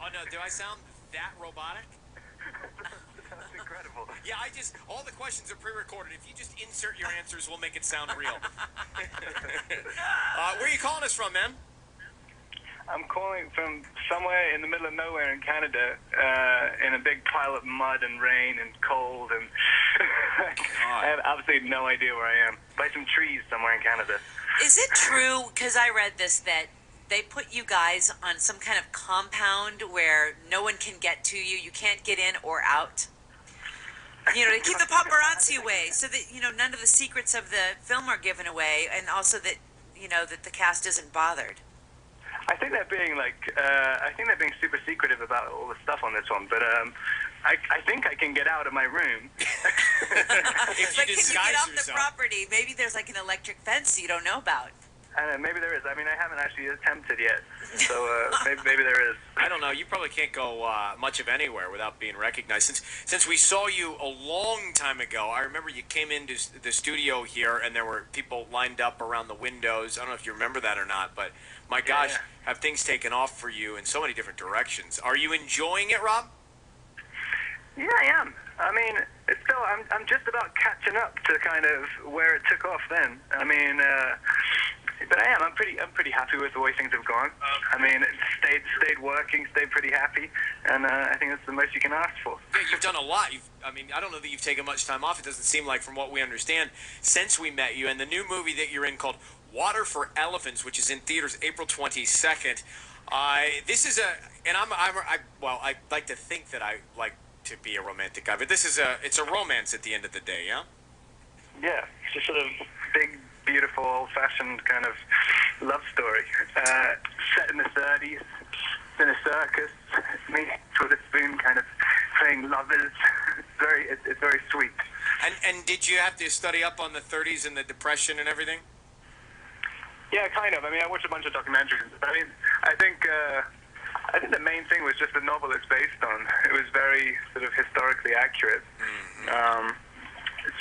Oh no, do I sound that robotic? That's incredible. Yeah, all the questions are pre-recorded. If you just insert your answers, we'll make it sound real. Where are you calling us from, man? I'm calling from somewhere in the middle of nowhere in Canada, in a big pile of mud and rain and cold, and I have absolutely no idea where I am. By some trees somewhere in Canada. Is it true, because I read this, that they put you guys on some kind of compound where no one can get to you, you can't get in or out? You know, to keep the paparazzi away, so that, you know, none of the secrets of the film are given away, and also that, you know, that the cast isn't bothered. I think they're being super secretive about all the stuff on this one, but I think I can get out of my room. If you But can you get off the property? Maybe there's like an electric fence you don't know about. I don't know, maybe there is. I mean, I haven't actually attempted yet, so maybe there is. I don't know. You probably can't go much of anywhere without being recognized. Since we saw you a long time ago, I remember you came into the studio here, and there were people lined up around the windows. I don't know if you remember that or not, but my gosh, have things taken off for you in so many different directions. Are you enjoying it, Rob? Yeah, I am. I mean, it's still, I'm just about catching up to kind of where it took off then. I mean, but I am. I'm pretty happy with the way things have gone. I mean, it stayed working, stayed pretty happy, and I think that's the most you can ask for. Yeah, you've done a lot. I mean, I don't know that you've taken much time off. It doesn't seem like, from what we understand, since we met you. And the new movie that you're in called Water for Elephants, which is in theaters April 22nd. This is I like to think that I like to be a romantic guy, but it's a romance at the end of the day, yeah? Yeah, it's a sort of big, beautiful, old-fashioned kind of love story. Set in the 30s, in a circus, me with a spoon kind of playing lovers. It's very sweet. And did you have to study up on the 30s and the Depression and everything? Yeah, kind of. I mean, I watched a bunch of documentaries, but I mean, I think the main thing was just the novel it's based on. It was very sort of historically accurate. Mm-hmm.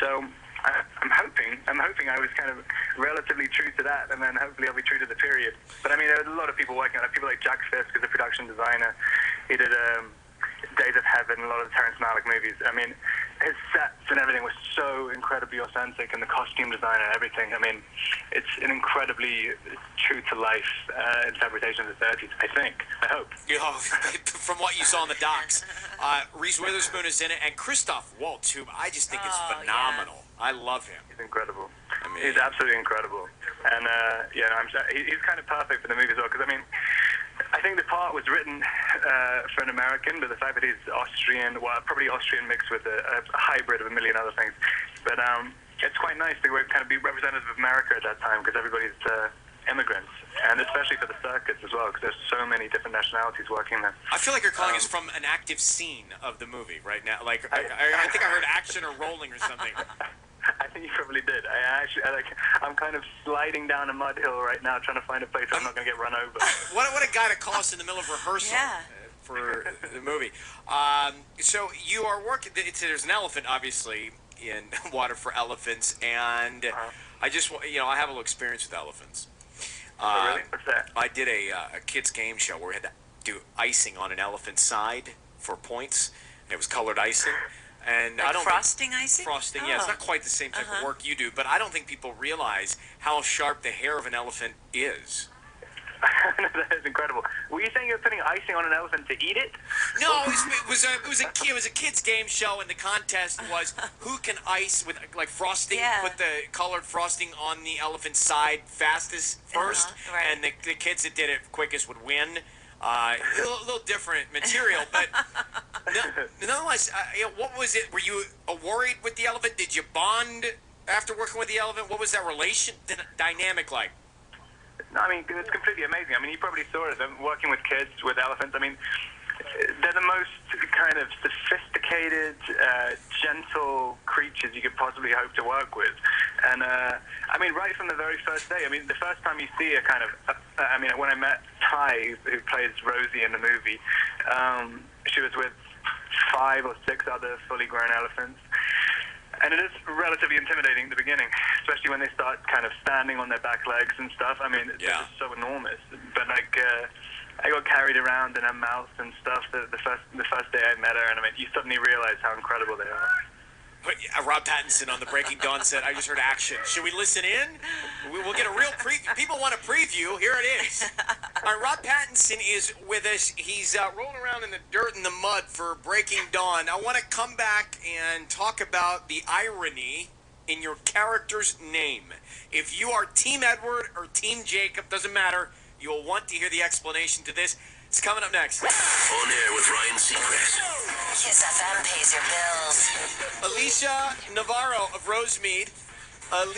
So I'm hoping I was kind of relatively true to that, and then hopefully I'll be true to the period. But I mean, there were a lot of people working on it. People like Jack Fisk, who's a production designer. He did Days of Heaven, a lot of the Terrence Malick movies. I mean, his sets and everything was so incredibly authentic, and the costume design and everything. I mean, it's an incredibly true-to-life interpretation of the 30s, I think. I hope. From what you saw on the docs. Reese Witherspoon is in it, and Christoph Waltz, who I just think is phenomenal. Yeah. I love him. He's incredible. I mean, he's absolutely incredible. And, he's kind of perfect for the movie as well, because, I mean, I think the part was written for an American, but the fact that he's Austrian, well, probably Austrian mixed with a hybrid of a million other things. But it's quite nice to kind of be representative of America at that time, because everybody's immigrants, and especially for the circuits as well, because there's so many different nationalities working there. I feel like you're calling us from an active scene of the movie right now. Like I think I heard action or rolling or something. I think you probably did. I'm kind of sliding down a mud hill right now, trying to find a place where I'm not going to get run over. What a guy to call us in the middle of rehearsal for the movie. So you are working. There's an elephant, obviously, in Water for Elephants, and I have a little experience with elephants. Oh, really? What's that? I did a kids game show where we had to do icing on an elephant's side for points. And it was colored icing. And like frosting icing? Frosting, yeah. It's not quite the same type of work you do, but I don't think people realize how sharp the hair of an elephant is. That is incredible. Were you saying you were putting icing on an elephant to eat it? No, it was a kids game show, and the contest was who can ice with like frosting, put the colored frosting on the elephant's side fastest first, and the kids that did it quickest would win. A little different material, but nonetheless, what was it? Were you worried with the elephant? Did you bond after working with the elephant? What was that dynamic like? No, I mean, it's completely amazing. I mean, you probably saw it, working with kids, with elephants. I mean, they're the most kind of sophisticated, gentle creatures you could possibly hope to work with. And, I mean, right from the very first day, I mean, the first time you see when I met Ty, who plays Rosie in the movie, she was with 5 or 6 other fully grown elephants. And it is relatively intimidating at the beginning, especially when they start kind of standing on their back legs and stuff. I mean, they're just so enormous. But, I got carried around in her mouth and stuff the first day I met her, and I mean, you suddenly realize how incredible they are. Rob Pattinson on the Breaking Dawn said, I just heard action. Should we listen in? We'll get a real preview. People want a preview. Here it is. All right, Rob Pattinson is with us. He's rolling around in the dirt and the mud for Breaking Dawn. I want to come back and talk about the irony in your character's name. If you are Team Edward or Team Jacob, doesn't matter. You'll want to hear the explanation to this. It's coming up next. On Air with Ryan Seacrest. Kiss FM pays your bills. Alicia Navarro of Rosemead.